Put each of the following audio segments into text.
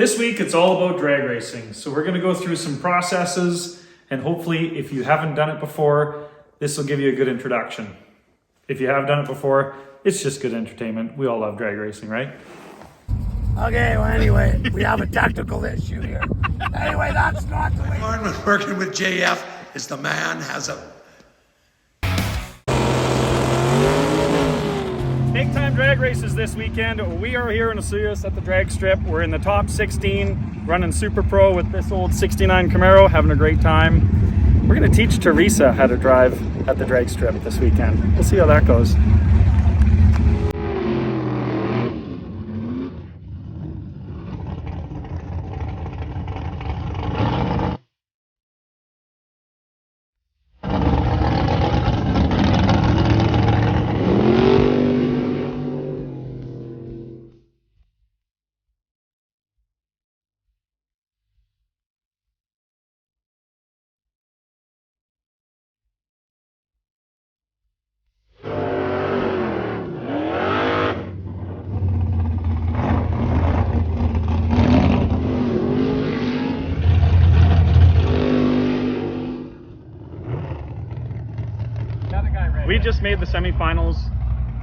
This week, it's all about drag racing. So we're gonna go through some processes, and hopefully, if you haven't done it before, this will give you a good introduction. If you have done it before, it's just good entertainment. We all love drag racing, right? Okay, well anyway, we have a technical issue here. Anyway, that's not the way. Martin working with JF is the man, has a Big time drag races this weekend. We are here in OSOYOOS at the drag strip. We're in the top 16, running super pro with this old 69 Camaro, having a great time. We're gonna teach Teresa how to drive at the drag strip this weekend. We'll see how that goes. We just made the semifinals,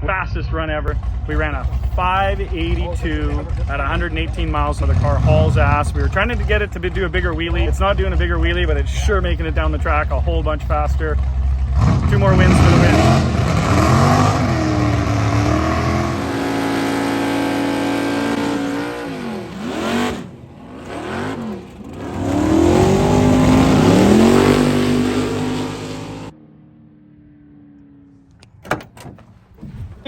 fastest run ever. We ran a 582 at 118 miles, so the car hauls ass. We were trying to get it to do a bigger wheelie. It's not doing a bigger wheelie, but it's sure making it down the track a whole bunch faster. 2 more wins for the win.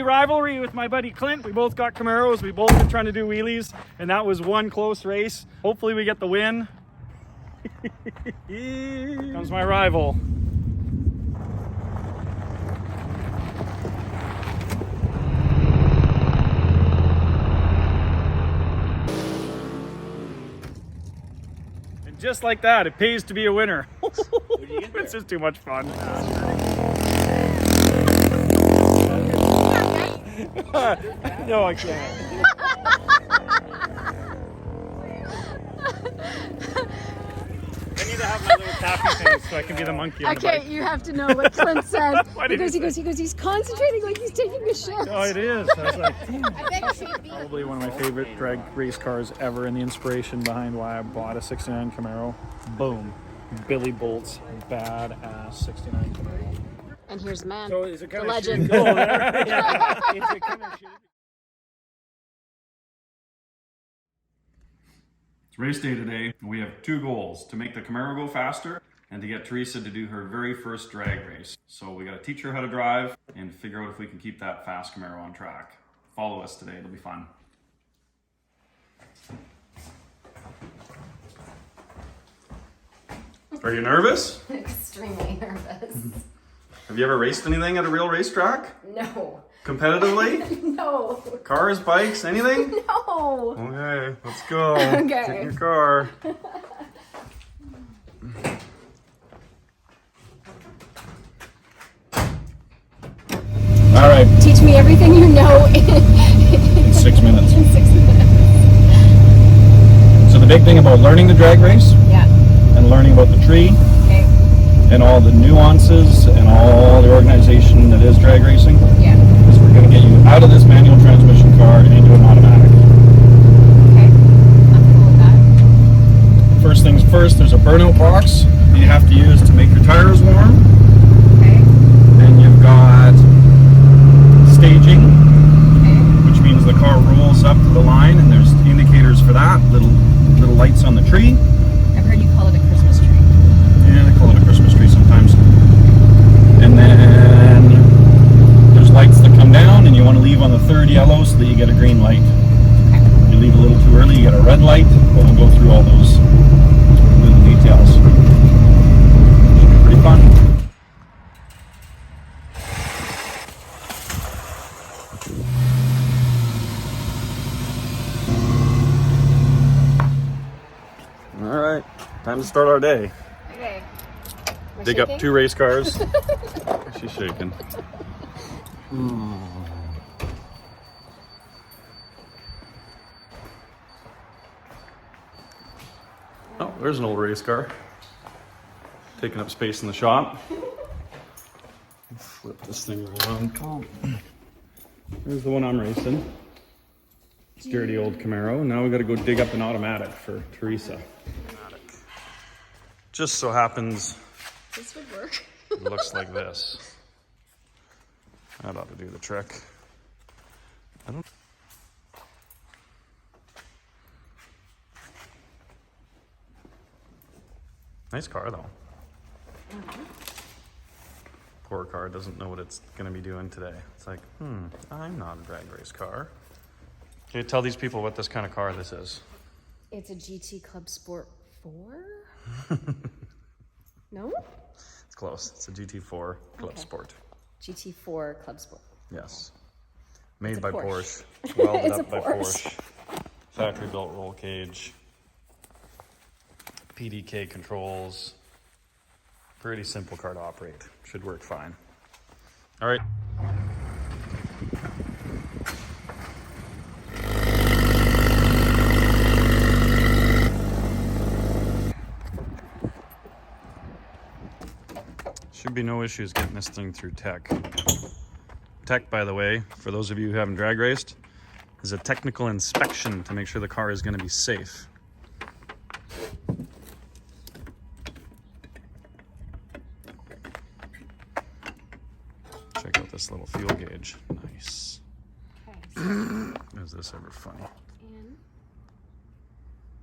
Rivalry with my buddy Clint. We both got Camaros. We both been trying to do wheelies, and that was one close race. Hopefully we get the win. Here comes my rival. And just like that, it pays to be a winner. This is too much fun. No, I can't. I need to have my little taffy face so I can be the monkey on the bike. Okay, you have to know what Clint said. What did he he goes, he's concentrating like he's taking a shit. Oh, it is. I was like, probably one of my favorite drag race cars ever, and the inspiration behind why I bought a 69 Camaro. Boom. Billy Bolt's badass 69 Camaro. And here's man, So is it kind the of legend. shitty? Oh, there. Yeah. Is it kind of shitty? It's race day today. We have 2 goals: to make the Camaro go faster and to get Teresa to do her very first drag race. So we got to teach her how to drive and figure out if we can keep that fast Camaro on track. Follow us today. It'll be fun. Are you nervous? Extremely nervous. Have you ever raced anything at a real racetrack? No. Competitively? No. Cars, bikes, anything? No. Okay, let's go. Okay. Get in your car. All right. Teach me everything you know In 6 minutes. in 6 minutes. So the big thing about learning the drag race Yeah. and learning about the tree Okay. and all the nuances and all the organization that is drag racing Yeah. is we're going to get you out of this manual transmission car and into an automatic. Okay. I'm cool with that. First things first, there's a burnout box you have to use to make your tires warm. Okay. Then you've got staging, Okay. which means the car rolls up to the line, and there's indicators for that, little lights on the tree. I've heard you call it a Christmas tree. Yeah, they call it a Christmas tree sometimes. And then there's lights that come down, and you want to leave on the 3rd yellow so that you get a green light. If you leave a little too early, you get a red light, but we'll go through all those little details. Should be pretty fun. All right, time to start our day. Okay. Dig up 2 race cars. She's shaking. Oh, there's an old race car. Taking up space in the shop. Flip this thing around. There's the one I'm racing. Dirty old Camaro. Now we got to go dig up an automatic for Teresa. Just so happens This would work. it looks like this. That ought to do the trick. I don't. Nice car though. Poor car doesn't know what it's gonna be doing today. It's like, I'm not a drag race car. Can you tell these people what this kind of car this is? It's a GT Club Sport 4? No? It's close. It's a GT4 Club Sport. GT4 Club Sport. Yes. Made a by Porsche. Porsche. Welded It's a up by Porsche. Porsche. Factory built roll cage. PDK controls. Pretty simple car to operate. Should work fine. All right. Should be no issues getting this thing through tech. Tech, by the way, for those of you who haven't drag raced, is a technical inspection to make sure the car is going to be safe. Check out this little fuel gauge. Nice. Okay. Is this ever funny? And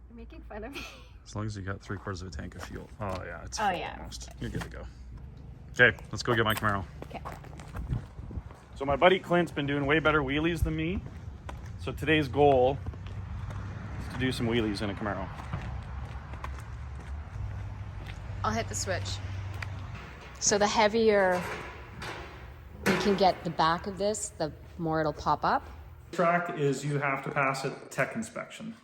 you're making fun of me. As long as you got 3/4 of a tank of fuel. Oh yeah, it's Oh, full yeah. almost. You're good to go. Okay, let's go get my Camaro. Okay. So my buddy Clint's been doing way better wheelies than me. So today's goal is to do some wheelies in a Camaro. I'll hit the switch. So the heavier we can get the back of this, the more it'll pop up. Track is you have to pass a tech inspection.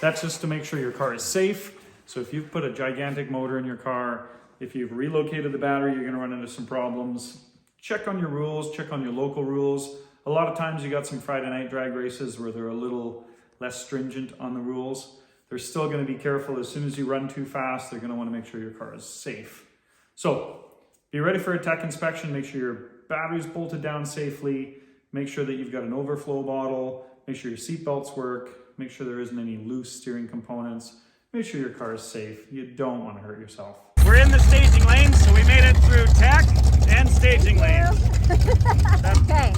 That's just to make sure your car is safe. So if you've put a gigantic motor in your car, if you've relocated the battery, you're gonna run into some problems. Check on your rules, check on your local rules. A lot of times you got some Friday night drag races where they're a little less stringent on the rules. They're still gonna be careful. As soon as you run too fast, they're gonna wanna make sure your car is safe. So be ready for a tech inspection. Make sure your battery's bolted down safely. Make sure that you've got an overflow bottle. Make sure your seat belts work. Make sure there isn't any loose steering components. Make sure your car is safe. You don't want to hurt yourself. We're in the staging lane, so we made it through tech and staging lane. Okay,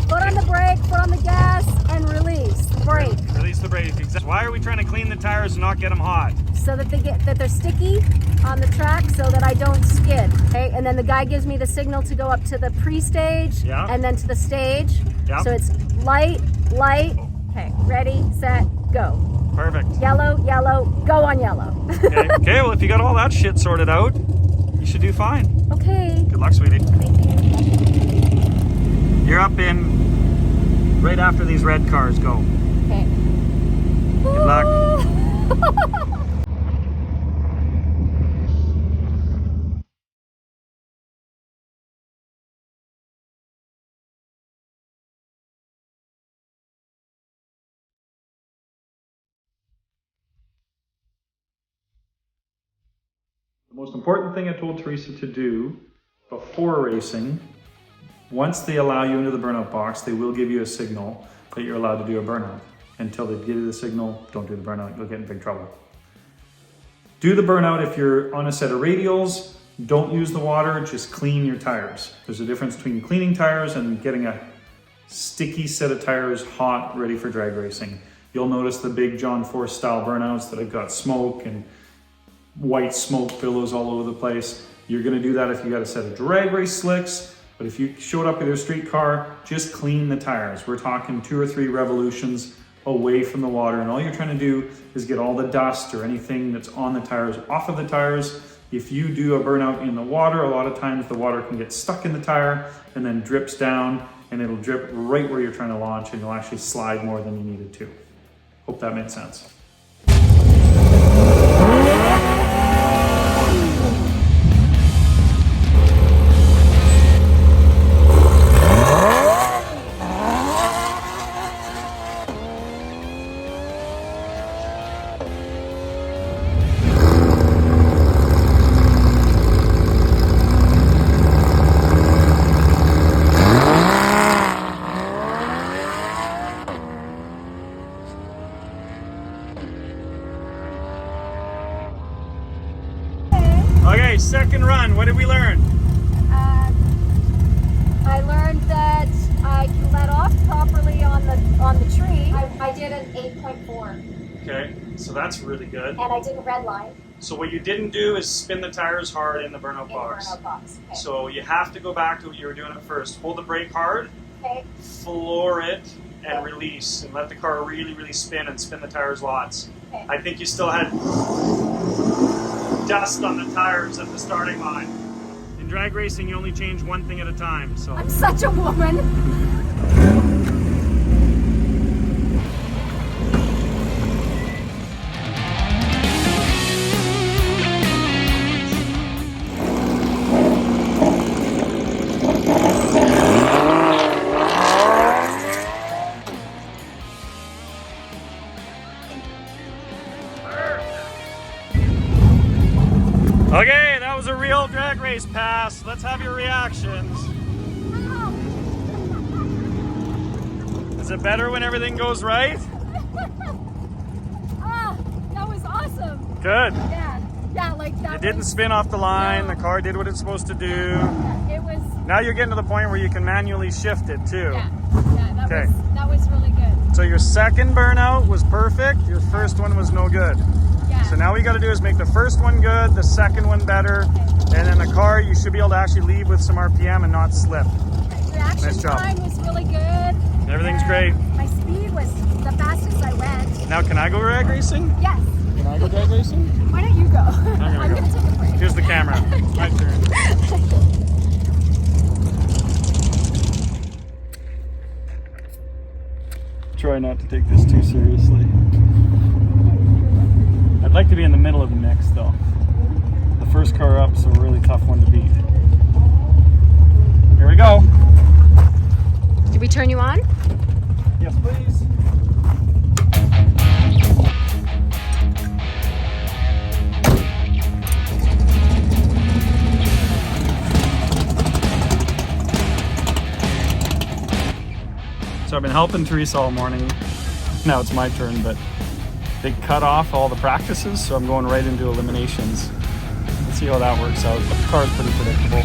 foot on the brake, foot on the gas, and release the brake Release the brake. Why are we trying to clean the tires and not get them hot? so that they're sticky on the track so that I don't skid. Okay, and then the guy gives me the signal to go up to the pre-stage Yeah. and then to the stage. Yeah. So it's light, light. Okay, ready, set, go. Perfect. Yellow, yellow, go on yellow. Okay, well, if you got all that shit sorted out, you should do fine. Okay. Good luck, sweetie. Thank you. You're up in right after these red cars go. Okay. Good luck. The most important thing I told Teresa to do before racing, once they allow you into the burnout box, they will give you a signal that you're allowed to do a burnout. Until they give you the signal, don't do the burnout, you'll get in big trouble. Do the burnout if you're on a set of radials. Don't use the water, just clean your tires. There's a difference between cleaning tires and getting a sticky set of tires hot, ready for drag racing. You'll notice the big John Force style burnouts that have got smoke and white smoke billows all over the place. You're gonna do that if you got a set of drag race slicks, but if you showed up with your street car, just clean the tires. We're talking 2 or 3 revolutions away from the water, and all you're trying to do is get all the dust or anything that's on the tires off of the tires. If you do a burnout in the water, a lot of times the water can get stuck in the tire and then drips down, and it'll drip right where you're trying to launch, and you'll actually slide more than you needed to. Hope that made sense. Okay, second run. What did we learn? I learned that I can let off properly on the tree. I did an 8.4. Okay, so that's really good. And I didn't red line So what you didn't do is spin the tires hard in the burnout in box. the burnout box. Okay. So you have to go back to what you were doing at first. Hold the brake hard, Okay. floor it, and Okay. release, and let the car really, really spin and spin the tires lots. Okay. I think you still had dust on the tires at the starting line. In drag racing, you only change one thing at a time. So I'm such a woman. okay, that was a real drag race pass. Let's have your reactions. Is it better when everything goes right? Ah, that was awesome. Good. Yeah, like that. It didn't spin off the line. No. The car did what it's supposed to do. It was. Now you're getting to the point where you can manually shift it too. Yeah, Okay. that was really good. So your second burnout was perfect. Your first one was no good. Yeah. So now what you got to do is make the first one good, the second one better, and then the car you should be able to actually leave with some RPM and not slip. Reaction Nice job. time was really good. Everything's great. My speed was the fastest I went. Now can I go drag racing? Yes. Can I go drag racing? Why don't you go? I'm gonna go. take a break. Here's the camera. My turn. Try not to take this too seriously. I'd like to be in the middle of the mix though. The first car up's a really tough one to beat. Here we go. Did we turn you on? Yes, please. So I've been helping Teresa all morning. Now it's my turn, but they cut off all the practices, so I'm going right into eliminations. Let's see how that works out. But the car's pretty predictable.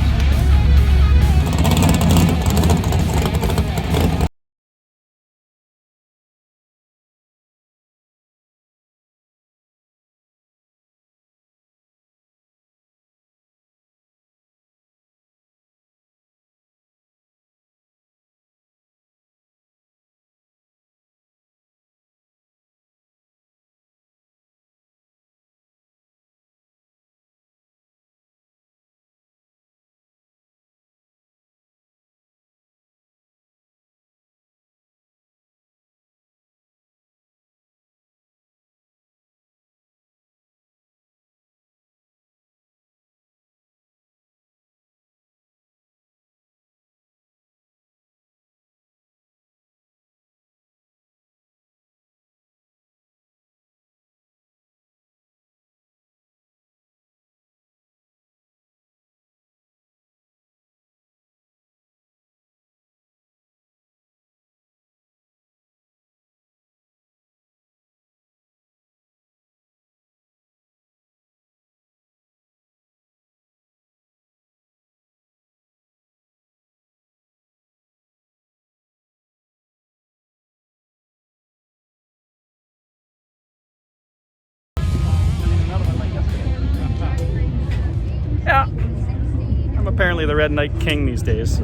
Yeah, I'm apparently the Red Knight King these days.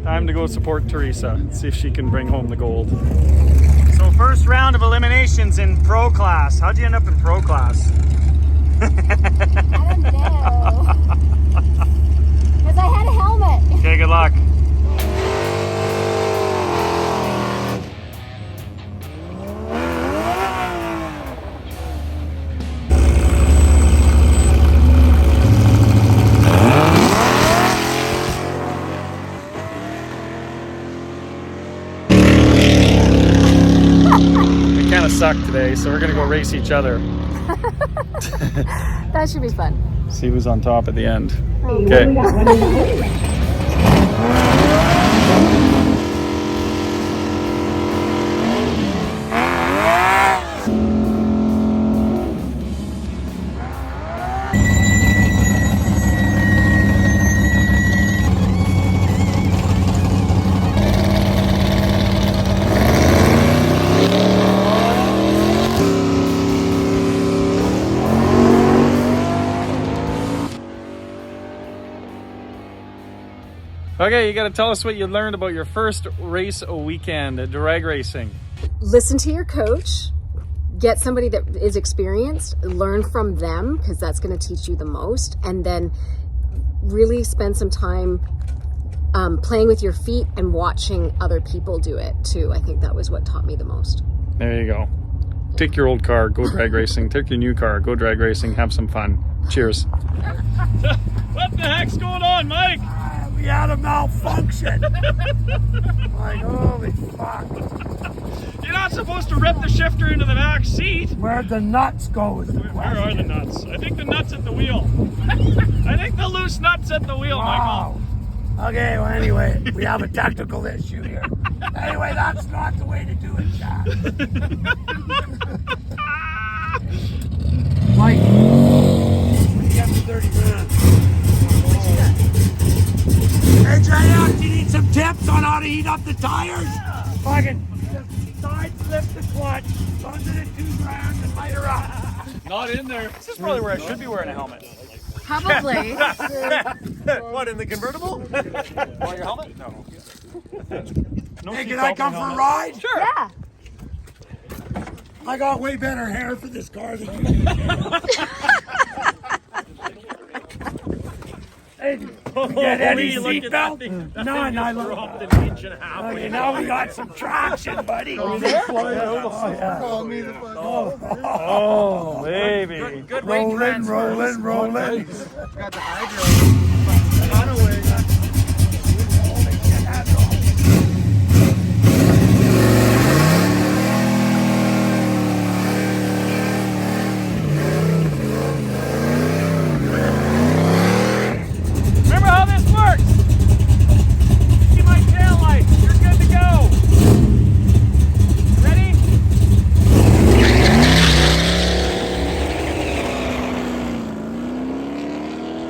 Time to go support Teresa, see if she can bring home the gold. So first round of eliminations in pro class. How'd you end up in pro class? I don't know. Because I had a helmet. Okay, good luck. We kind of suck today, so we're gonna go race each other. That should be fun. See who's on top at the end. Okay. Okay, you got to tell us what you learned about your first race weekend at drag racing. Listen to your coach. Get somebody that is experienced. Learn from them, because that's going to teach you the most. And then really spend some time playing with your feet and watching other people do it too. I think that was what taught me the most. There you go. Take your old car, go drag racing. Take your new car, go drag racing. Have some fun. Cheers. What the heck's going on, Mike? We had a malfunction. Like, holy fuck. You're not supposed to rip the shifter into the back seat. Where'd the nuts go? Where are the nuts? I think the nuts at the wheel. I think the loose nuts at the wheel, Wow. Okay, well, anyway, we have a technical issue here. Anyway, that's not the way to do it, Chad. Mike, when you get to 30 minutes. Hey, JF, do you need some tips on how to heat up the tires? Fucking just side flip the clutch, under the 2 grand and light her up. Not in there. This is probably where I should be wearing a helmet. Probably. What, in the convertible? Want your helmet? No. Hey, can I come for a ride? Sure. Yeah. I got way better hair for this car than you do. Hey, get any seatbelt? None. I look. Okay, now we got some traction, buddy. Oh, baby. Good weight Rolling, transfer. rolling. Got the hydro. Auto-way. Remember how this works? See my tail light. You're good to go. Ready?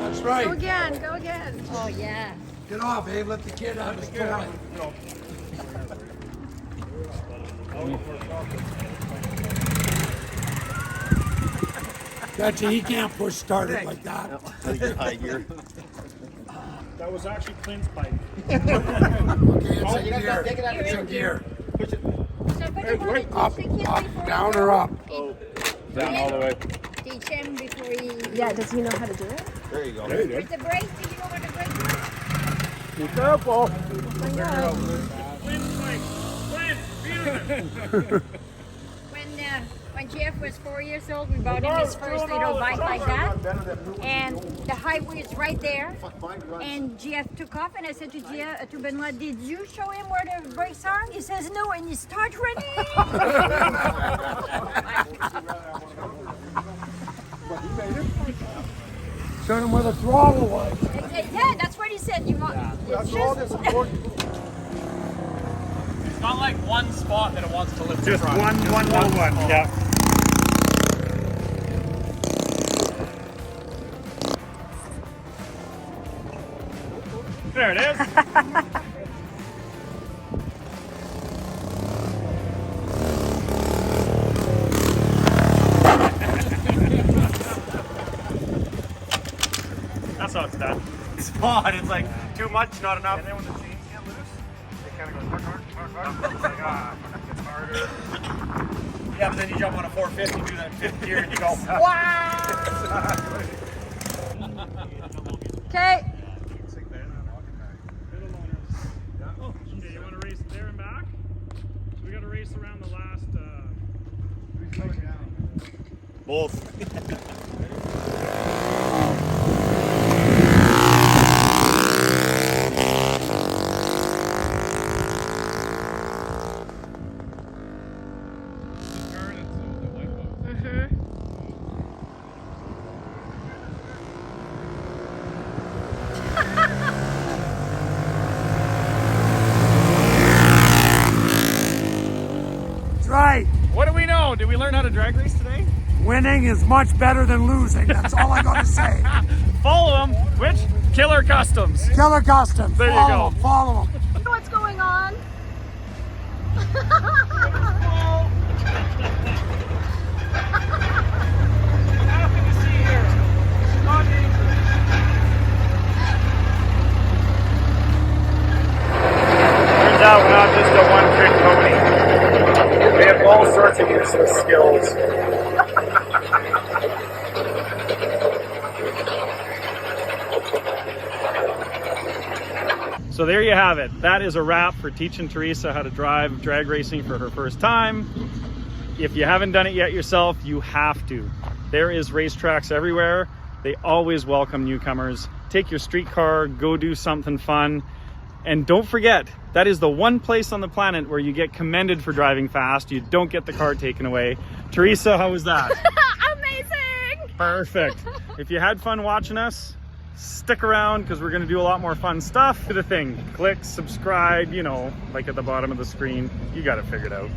That's right. Go again. Oh, yeah. Get off, Abe. Let the kid out of his toy. Gotcha, he can't push start it like that. High gear. That was actually Clint's bike. Okay, it's in gear. It's in gear. Up, down or up? Down all the way. Teach him before he Yeah, does he know how to do it? There you go. with the brake. Do you know what the brake is? Be careful. When Jeff was 4 years old, we bought him his first little bike like that, and the highway is right there. And Jeff took off, and I said to Benoit, "Did you show him where the brakes are?" He says, "No," and he starts running. Show him where the throttle was. Yeah, that's what he said. You want? It's just. It's not like one spot that it wants to lift. Just one. Yeah. There it is. That's how it's done. Spot. It's like too much, not enough. And then when the chains get loose, it kind of goes hard. It's like, it's harder. Yeah, but then you jump on a 450, do that in 5th gear, and you go, Okay. Okay, you want to race there and back? So we got to race around the last. both. That's right. What do we know? Did we learn how to drag race today? Winning is much better than losing. That's all I gotta say. Follow them. Which? Killer Customs. Killer Customs. There you Follow go. him, follow him. You know what's going on? Nothing to see here. Not dangerous. Teresa skills. So there you have it. That is a wrap for teaching Teresa how to drive drag racing for her first time. If you haven't done it yet yourself, you have to. There is racetracks everywhere. They always welcome newcomers. Take your street car, go do something fun. And don't forget, that is the one place on the planet where you get commended for driving fast. You don't get the car taken away. Teresa, how was that? Amazing! Perfect. If you had fun watching us, stick around because we're going to do a lot more fun stuff. Do the thing. Click, subscribe, you know, like at the bottom of the screen. You got it figured out.